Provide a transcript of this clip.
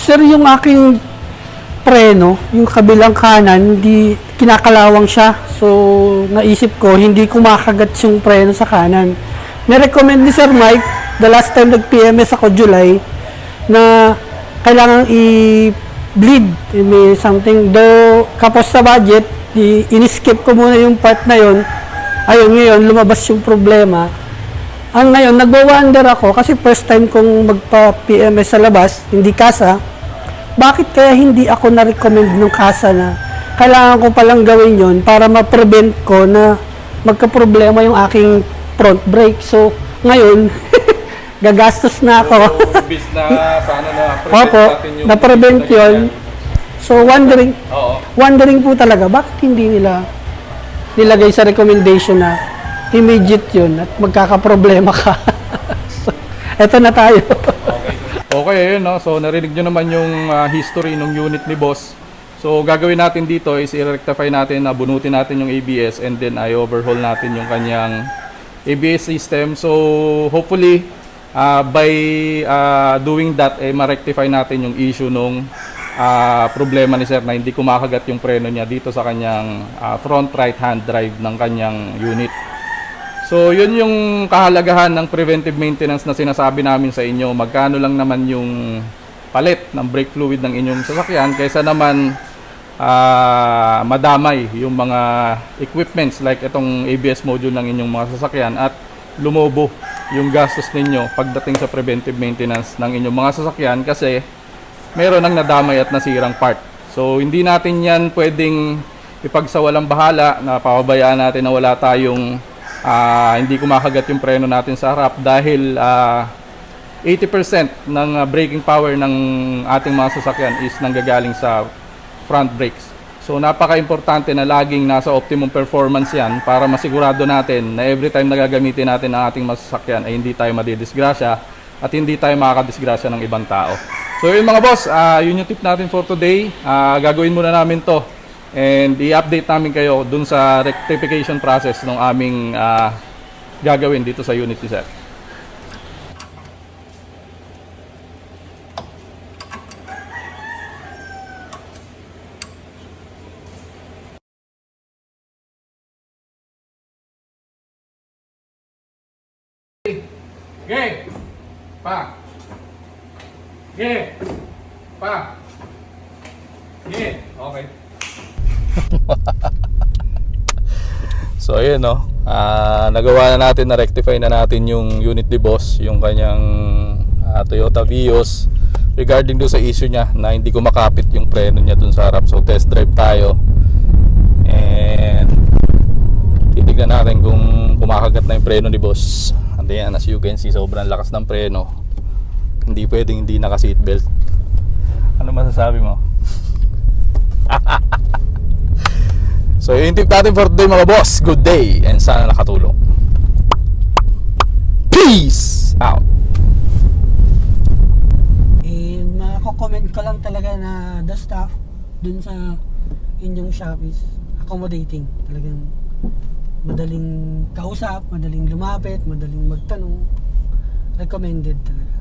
Sir, yung aking preno, yung kabilang kanan, hindi kinakalawang siya. So, naisip ko, hindi kumakagat yung preno sa kanan. Nirecommend ni Sir Mike, the last time nag-PMS ako July, na kailangan i-bleed. May something, though kapos sa budget, in-skip ko muna yung part na yon. Ayun, ngayon, lumabas yung problema. Ang ngayon, nagwa-wonder ako kasi first time kong magpa-PMS sa labas, hindi kasa. Bakit kaya hindi ako na-recommend ng kasa na kailangan ko palang gawin yon para ma-prevent ko na magka-problema yung aking front brake. So, ngayon, gagastos na ako. So, imbis na sana na-prevent Opo, natin yung na-prevent yun. So, wondering po talaga, bakit hindi nila nilagay sa recommendation na immediate yun at magkakaproblema ka. So, eto na tayo. Okay, ayun, no? So narinig nyo naman yung history ng unit ni boss. So gagawin natin dito is i-rectify natin, bunutin natin yung ABS, and then i-overhaul natin yung kanyang ABS system. So hopefully by doing that, ma-rectify natin yung issue nung problema ni sir na hindi kumakagat yung preno niya dito sa kanyang front right hand drive ng kanyang unit. So yun yung kahalagahan ng preventive maintenance na sinasabi namin sa inyo. Magkano lang naman yung palit ng brake fluid ng inyong sasakyan kaysa naman madamay yung mga equipments like itong ABS module ng inyong mga sasakyan at lumobo yung gastos ninyo pagdating sa preventive maintenance ng inyong mga sasakyan kasi meron ng nadamay at nasirang part. So hindi natin yan pwedeng ipagsawalang bahala na pababayaan natin na wala tayong hindi kumakagat yung preno natin sa harap dahil 80% ng braking power ng ating mga sasakyan is nanggagaling sa front brakes. So napaka-importante na laging nasa optimum performance yan para masigurado natin na every time na gagamitin natin ang ating mga sasakyan ay hindi tayo madidisgrasya at hindi tayo makakadisgrasya ng ibang tao. So yun mga boss, yun yung tip natin for today. Gagawin muna namin to. And i-update namin kayo dun sa rectification process ng aming gagawin dito sa unit ni sir. Okay. Pa. Okay. Pa. Okay. Okay. So ayun no, nagawa na natin, na-rectify na natin yung unit ni boss, yung kanyang Toyota Vios regarding do sa issue niya na hindi ko makapit yung preno niya dun sa harap. So test drive tayo and titignan natin kung kumakagat na yung preno ni boss. And then as you can see, sobrang lakas ng preno, hindi pwedeng hindi naka seatbelt. Ano masasabi mo? So yung tip natin for today mga boss, good day and sana nakatulong. Peace out. And mako-comment ko lang talaga na the staff dun sa inyong shop is accommodating. Talagang madaling kausap, madaling lumapit, madaling magtanong. Recommended talaga.